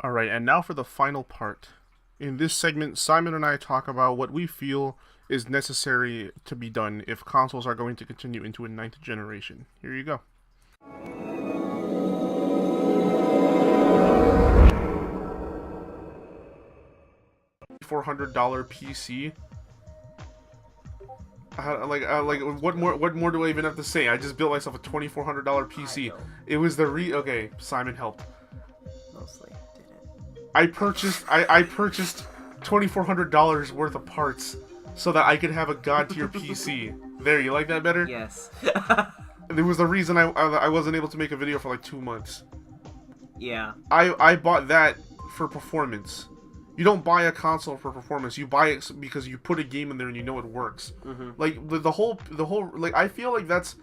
All right, and now for the final part. In this segment, Simon and I talk about what we feel is necessary to be done if consoles are going to continue into a ninth generation. Here you go. $400 PC. What more do I even have to say? I just built myself a $2,400 PC. It was the okay. Simon helped. Mostly didn't. I purchased $2,400 worth of parts so that I could have a god tier PC. There, you like that better? Yes. There was the reason I wasn't able to make a video for like 2 months. Yeah. I bought that for performance. You don't buy a console for performance. You buy it because you put a game in there and you know it works. Mm-hmm. Like the whole like I feel like that's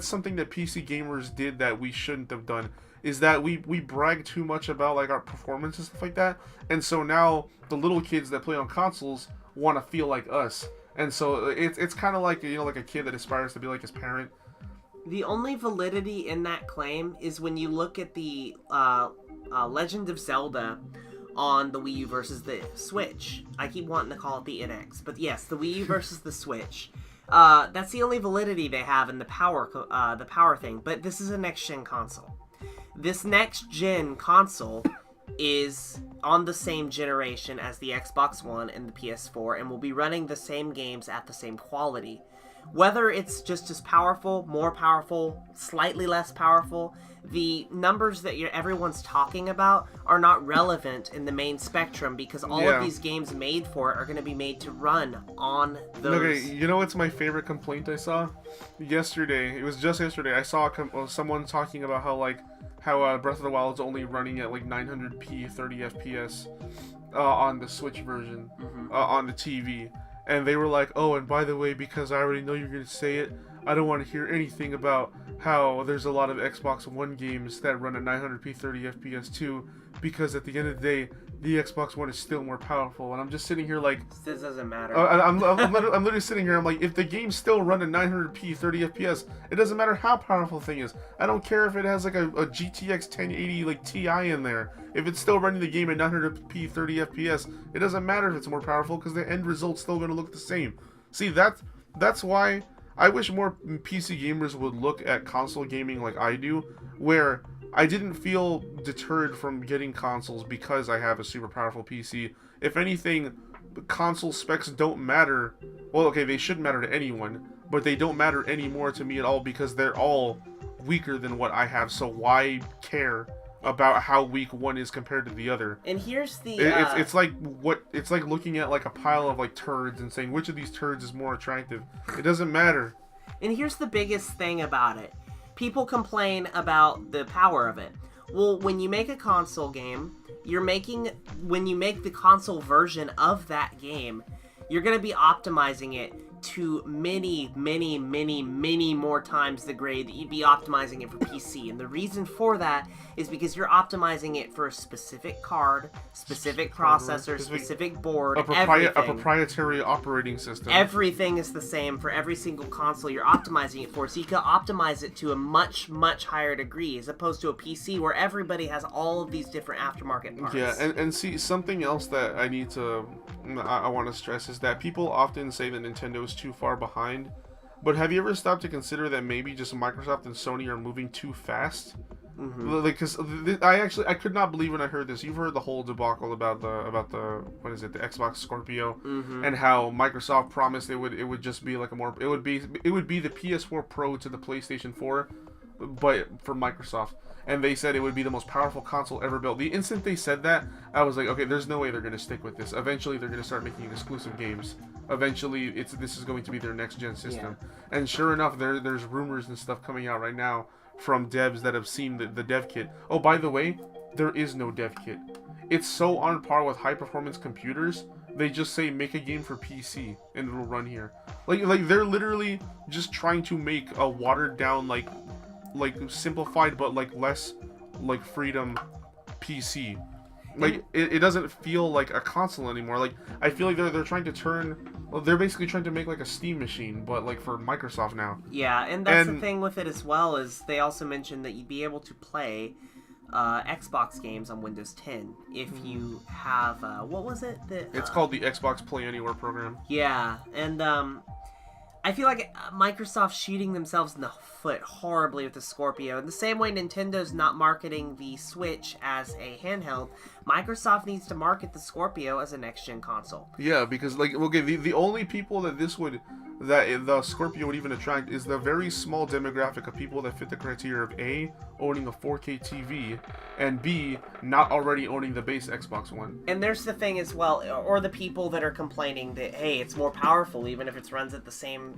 something that PC gamers did that we shouldn't have done. Is that we brag too much about like our performance and stuff like that, and so now the little kids that play on consoles want to feel like us, and so it's kind of like like a kid that aspires to be like his parent. The only validity in that claim is when you look at the Legend of Zelda on the Wii U versus the Switch. I keep wanting to call it the NX, but yes, the Wii U versus the Switch. That's the only validity they have in the power thing. But this is a next gen console. This next gen console is on the same generation as the Xbox One and the PS4, and will be running the same games at the same quality. Whether it's just as powerful, more powerful, slightly less powerful, the numbers that everyone's talking about are not relevant in the main spectrum, because all of these games made for it are going to be made to run on those. Okay, you know what's my favorite complaint I saw? Yesterday, it was just yesterday, I saw someone talking about how Breath of the Wild is only running at like 900p 30 FPS on the Switch version, on the TV. And they were like, oh, and by the way, because I already know you're going to say it, I don't want to hear anything about how there's a lot of Xbox One games that run at 900p 30 FPS too, because at the end of the day, the Xbox One is still more powerful. And I'm just sitting here like... This doesn't matter. I'm literally sitting here, I'm like, if the games still run at 900p 30 FPS, it doesn't matter how powerful the thing is. I don't care if it has like a GTX 1080 like Ti in there. If it's still running the game at 900p 30 FPS, it doesn't matter if it's more powerful, because the end result's still going to look the same. See, that's why I wish more PC gamers would look at console gaming like I do, where I didn't feel deterred from getting consoles because I have a super powerful PC. If anything, console specs don't matter. Well, okay, they should matter to anyone, but they don't matter anymore to me at all, because they're all weaker than what I have, so why care about how weak one is compared to the other? And here's the it's like looking at like a pile of like turds and saying which of these turds is more attractive. It doesn't matter. And here's the biggest thing about it. People complain about the power of it. Well, when you make a console game, when you make the console version of that game, you're going to be optimizing it to many, many, many, many more times the grade that you'd be optimizing it for PC. And the reason for that is because you're optimizing it for a specific card, specific processor, specific board, a proprietary operating system. Everything is the same for every single console you're optimizing it for, so you can optimize it to a much, much higher degree, as opposed to a PC where everybody has all of these different aftermarket parts. Yeah, and see, something else that I want to stress is that people often say that Nintendo's too far behind, but have you ever stopped to consider that maybe just Microsoft and Sony are moving too fast? Like, because I could not believe when I heard this. You've heard the whole debacle about the what is it, the Xbox Scorpio, and how Microsoft promised it would just be like it would be the PS4 Pro to the PlayStation 4, but for Microsoft. And they said it would be the most powerful console ever built. The instant they said that, I was like, okay, there's no way they're going to stick with this. Eventually, they're going to start making exclusive games. Eventually, this is going to be their next-gen system. Yeah. And sure enough, there's rumors and stuff coming out right now from devs that have seen the dev kit. Oh, by the way, there is no dev kit. It's so on par with high-performance computers, they just say, make a game for PC, and it'll run here. Like they're literally just trying to make a watered-down, like simplified but like less like freedom PC. Like it doesn't feel like a console anymore. Like I feel like they're basically trying to make like a Steam machine, but like for Microsoft now. Yeah, and that's the thing with it as well, is they also mentioned that you'd be able to play Xbox games on Windows 10 if you have what was it? It's called the Xbox Play Anywhere program. Yeah, and I feel like Microsoft's shooting themselves in the foot horribly with the Scorpio. In the same way Nintendo's not marketing the Switch as a handheld, Microsoft needs to market the Scorpio as a next-gen console. Yeah, because like okay, the only people that the Scorpio would even attract is the very small demographic of people that fit the criteria of A, owning a 4K TV, and B, not already owning the base Xbox One. And there's the thing as well, or the people that are complaining that, hey, it's more powerful even if it runs at the same,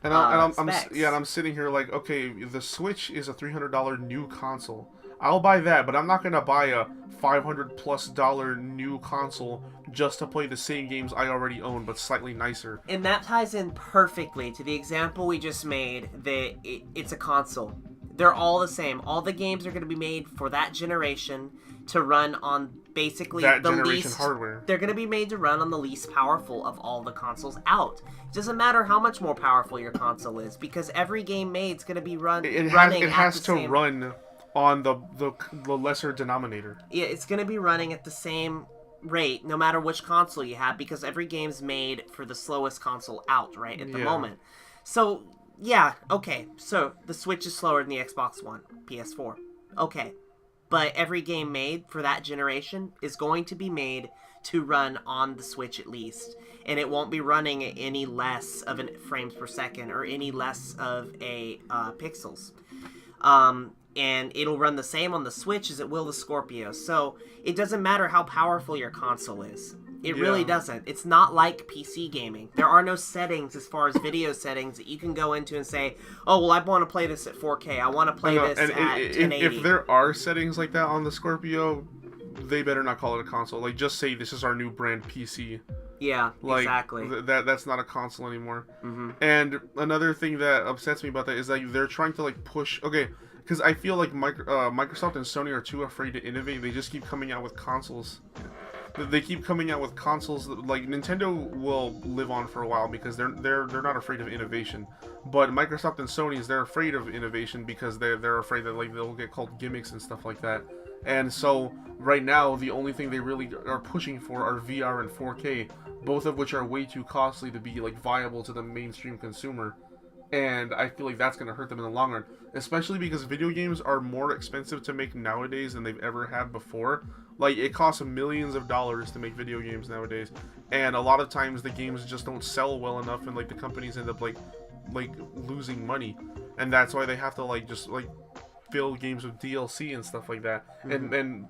And I'm specs. yeah, and I'm sitting here like, okay, the Switch is a $300 new console. I'll buy that, but I'm not gonna buy a $500+ new console just to play the same games I already own, but slightly nicer. And that ties in perfectly to the example we just made that it's a console. They're all the same. All the games are going to be made for that generation to run on basically That the generation least hardware. They're going to be made to run on the least powerful of all the consoles out. It doesn't matter how much more powerful your console is, because every game made is going to be running. It has to run on the lesser denominator. Yeah, it's going to be running at the same rate no matter which console you have, because every game's made for the slowest console out right at the moment. So yeah, okay, so the Switch is slower than the Xbox One, PS4, okay, but every game made for that generation is going to be made to run on the Switch at least, and it won't be running at any less of an frames per second or any less of a pixels. And it'll run the same on the Switch as it will the Scorpio. So it doesn't matter how powerful your console is. It really doesn't. It's not like PC gaming. There are no settings as far as video settings that you can go into and say, oh, well, I want to play this at 4K. I want to play this at 1080. If there are settings like that on the Scorpio, they better not call it a console. Like, just say this is our new brand PC. Yeah, like, exactly. That's not a console anymore. Mm-hmm. And another thing that upsets me about that is that they're trying to like push. Okay, because I feel like Microsoft and Sony are too afraid to innovate. They just keep coming out with consoles. They keep coming out with consoles. Like Nintendo will live on for a while because they're not afraid of innovation. But Microsoft and Sony, they're afraid of innovation because they're afraid that like they'll get called gimmicks and stuff like that. And so right now, the only thing they really are pushing for are VR and 4K, both of which are way too costly to be like viable to the mainstream consumer. And I feel like that's going to hurt them in the long run, especially because video games are more expensive to make nowadays than they've ever had before. Like, it costs millions of dollars to make video games nowadays, and a lot of times the games just don't sell well enough, and like the companies end up like losing money, and that's why they have to like just like fill games with DLC and stuff like that. Mm-hmm. And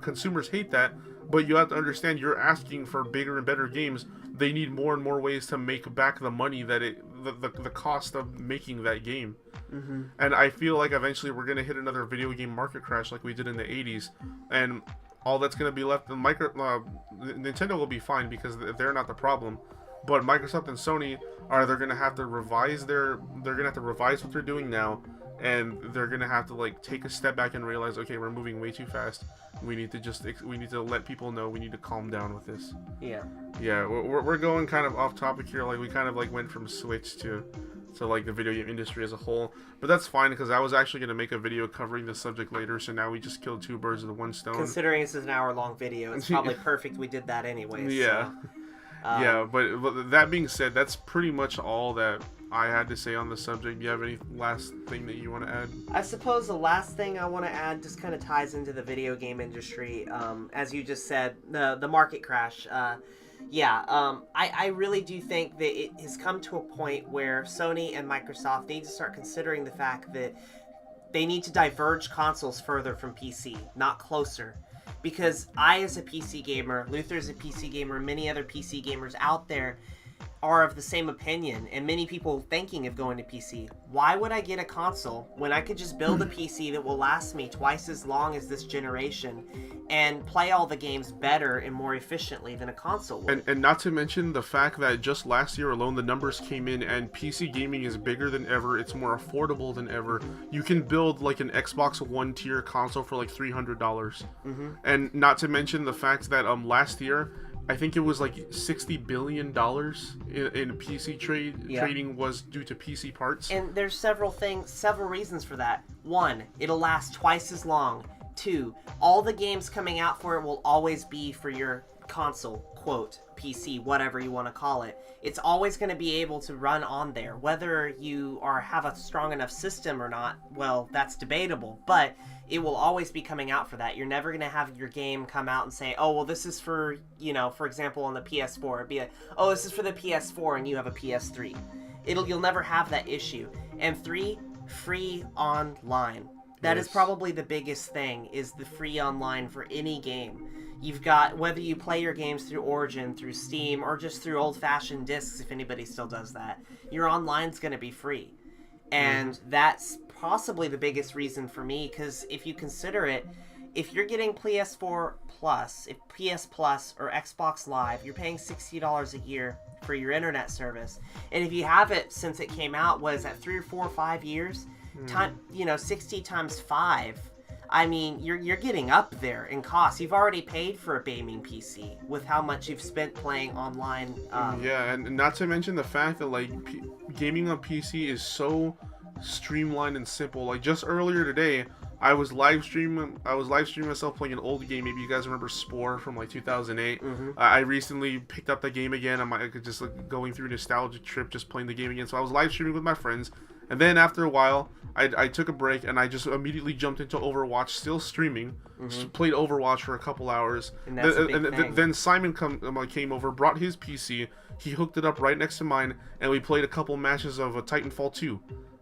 consumers hate that, but you have to understand, you're asking for bigger and better games. They need more and more ways to make back the money that the cost of making that game. Mm-hmm. And I feel like eventually we're gonna hit another video game market crash like we did in the 80s, and all that's gonna be left, Nintendo will be fine because they're not the problem, but Microsoft and Sony they're gonna have to revise what they're doing now, and they're gonna have to like take a step back and realize, okay, we're moving way too fast. We need to let people know we need to calm down with this. Yeah, we're going kind of off topic here. Like, we kind of like went from Switch to like the video game industry as a whole, but that's fine because I was actually going to make a video covering this subject later, so now we just killed two birds with one stone. Considering this is an hour-long video, it's probably perfect we did that anyways. Yeah. So, yeah, but that being said, that's pretty much all that I had to say on the subject. Do you have any last thing that you want to add? I suppose the last thing I want to add just kind of ties into the video game industry. As you just said, the market crash. I really do think that it has come to a point where Sony and Microsoft need to start considering the fact that they need to diverge consoles further from PC, not closer. Because I, as a PC gamer, Luther is a PC gamer, many other PC gamers out there are of the same opinion, and many people thinking of going to PC. Why would I get a console when I could just build a PC that will last me twice as long as this generation and play all the games better and more efficiently than a console would? And not to mention the fact that just last year alone, the numbers came in and PC gaming is bigger than ever. It's more affordable than ever. You can build like an Xbox One tier console for like $300. Mm-hmm. And not to mention the fact that last year, I think it was like $60 billion in PC trading was due to PC parts. And there's several reasons for that. One, it'll last twice as long. 2, all the games coming out for it will always be for your console, quote, PC, whatever you want to call it. It's always going to be able to run on there. Whether you have a strong enough system or not, well, that's debatable, but it will always be coming out for that. You're never going to have your game come out and say, oh, well, this is for, for example, on the PS4. It'd be like, oh, this is for the PS4 and you have a PS3. You'll never have that issue. And 3, free online. That is probably the biggest thing, is the free online for any game. You've got, whether you play your games through Origin, through Steam, or just through old-fashioned discs, if anybody still does that, your online's going to be free. And that's possibly the biggest reason for me, because if you consider it, if you're getting PS4 Plus, if PS Plus or Xbox Live, you're paying $60 a year for your internet service. And if you have it since it came out, was at 3 or 4 or 5 years, 60 times 5, I mean, you're getting up there in cost. You've already paid for a gaming PC with how much you've spent playing online. Yeah, and not to mention the fact that like gaming on PC is so streamlined and simple. Like just earlier today, I was live streaming myself playing an old game. Maybe you guys remember Spore from like 2008. I recently picked up the game again. I'm just like going through a nostalgia trip, just playing the game again. So I was live streaming with my friends. And then after a while, I took a break and I just immediately jumped into Overwatch, still streaming. Played Overwatch for a couple hours. And that's a big thing. Then Simon came over, brought his PC. He hooked it up right next to mine, and we played a couple matches of Titanfall 2.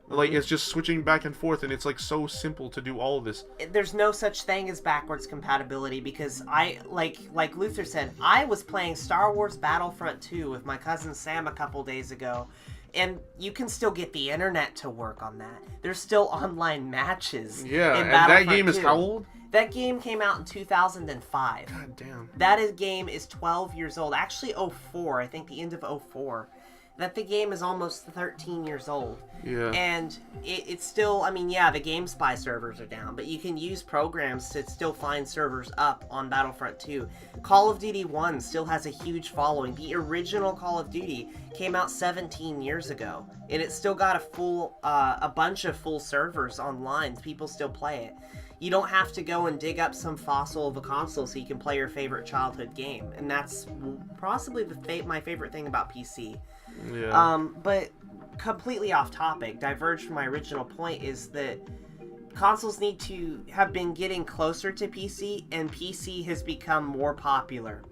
Like, it's just switching back and forth, and it's like so simple to do all of this. There's no such thing as backwards compatibility, because like Luther said, I was playing Star Wars Battlefront 2 with my cousin Sam a couple days ago. And you can still get the internet to work on that. There's still online matches. Yeah, and that game is how old? That game came out in 2005. God damn. Game is 12 years old. Actually, 04. I think the end of 04. The game is almost 13 years old. Yeah. And it's still, I mean, yeah, the GameSpy servers are down, but you can use programs to still find servers up on Battlefront 2. Call of Duty 1 still has a huge following. The original Call of Duty came out 17 years ago, and it's still got a bunch of full servers online. People still play it. You don't have to go and dig up some fossil of a console so you can play your favorite childhood game, and that's possibly my favorite thing about PC. Yeah. But completely off topic, diverged from my original point, is that consoles need to have been getting closer to PC, and PC has become more popular.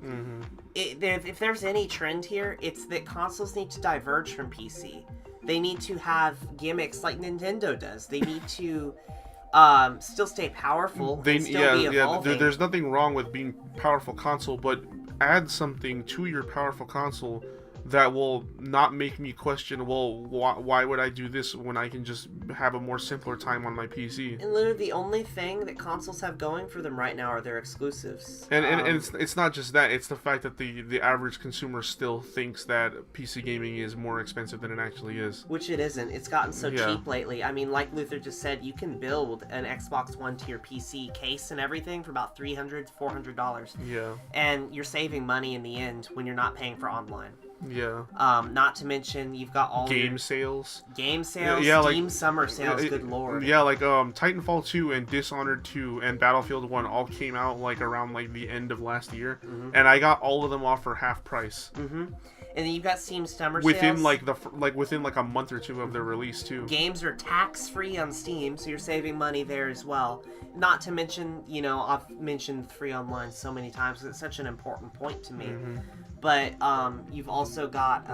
If there's any trend here, it's that consoles need to diverge from PC. They need to have gimmicks like Nintendo does. They need to still stay powerful and still be evolving. There's nothing wrong with being powerful console, but add something to your powerful console that will not make me question, well, why would I do this when I can just have a more simpler time on my PC? And literally the only thing that consoles have going for them right now are their exclusives. And it's not just that, it's the fact that the average consumer still thinks that PC gaming is more expensive than it actually is. Which it isn't. It's gotten so cheap lately. I mean, like Luther just said, you can build an Xbox One to your PC case and everything for about $300 to $400. Yeah. And you're saving money in the end when you're not paying for online. Yeah. Not to mention you've got all game sales, Steam summer sales. Good lord. Yeah, like Titanfall 2 and Dishonored 2 and Battlefield 1 all came out like around like the end of last year, and I got all of them off for half price. And then you've got Steam summer within sales. within like a month or two of their release too. Games are tax free on Steam, so you're saving money there as well. Not to mention, I've mentioned free online so many times because it's such an important point to me. But you've also got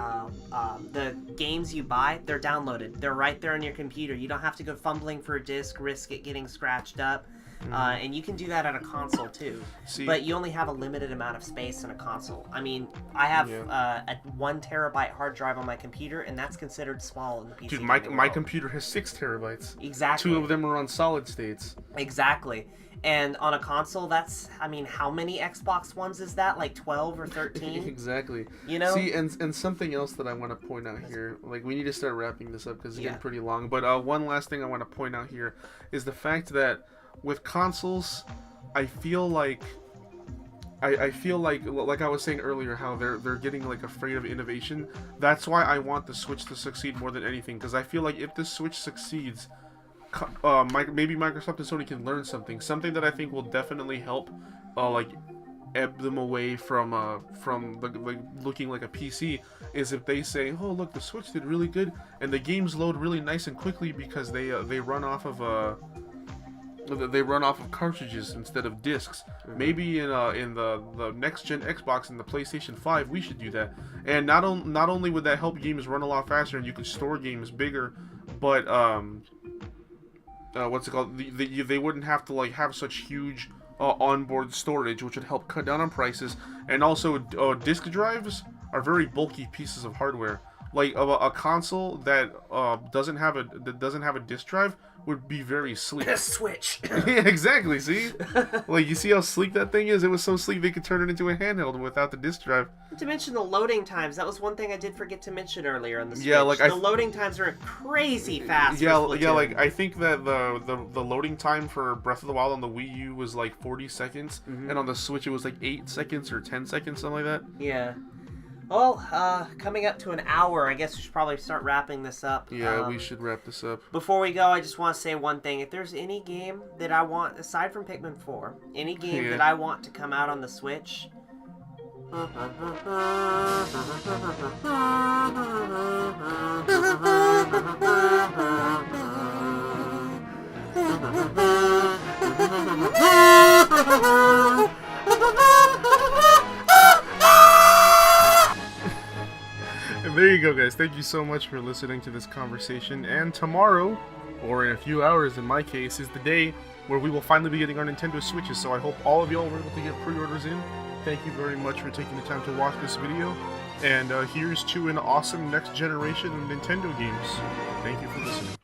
the games you buy, they're downloaded. They're right there on your computer. You don't have to go fumbling for a disc, risk it getting scratched up. And you can do that on a console too. But you only have a limited amount of space on a console. I mean, I have a 1 terabyte hard drive on my computer, and that's considered small in the PC. Dude, my computer has 6 terabytes. Exactly. 2 of them are on solid states. Exactly. And on a console, that's, I mean, how many Xbox Ones is that? Like 12 or 13? Exactly. See, and something else that I want to point out here, like, we need to start wrapping this up because it's getting pretty long. But one last thing I want to point out here is the fact that with consoles, I feel like I was saying earlier, how they're getting like afraid of innovation. That's why I want the Switch to succeed more than anything, because I feel like if the Switch succeeds, maybe Microsoft and Sony can learn something that I think will definitely help, like ebb them away from like looking like a PC, is if they say, oh look, the Switch did really good and the games load really nice and quickly because they run off of cartridges instead of discs. Maybe in the next gen Xbox and the PlayStation 5 we should do that. And not only would that help games run a lot faster and you could store games bigger, but what's it called? They wouldn't have to like have such huge onboard storage, which would help cut down on prices. And also, disk drives are very bulky pieces of hardware. Like a console that doesn't have a disk drive would be very sleek. A Switch. Yeah, exactly. See, like you see how sleek that thing is. It was so sleek they could turn it into a handheld without the disk drive. To mention the loading times, that was one thing I did forget to mention earlier on the Switch. Yeah, like the loading times are crazy fast. Yeah, for yeah. Splatoon. Like I think that the loading time for Breath of the Wild on the Wii U was like 40 seconds, and on the Switch it was like 8 seconds or 10 seconds, something like that. Yeah. Well, coming up to an hour, I guess we should probably start wrapping this up. Yeah, we should wrap this up. Before we go, I just want to say one thing. If there's any game that I want, aside from Pikmin 4, any game that I want to come out on the Switch... And there you go, guys. Thank you so much for listening to this conversation. And tomorrow, or in a few hours in my case, is the day where we will finally be getting our Nintendo Switches. So I hope all of y'all were able to get pre-orders in. Thank you very much for taking the time to watch this video. And here's to an awesome next generation of Nintendo games. Thank you for listening.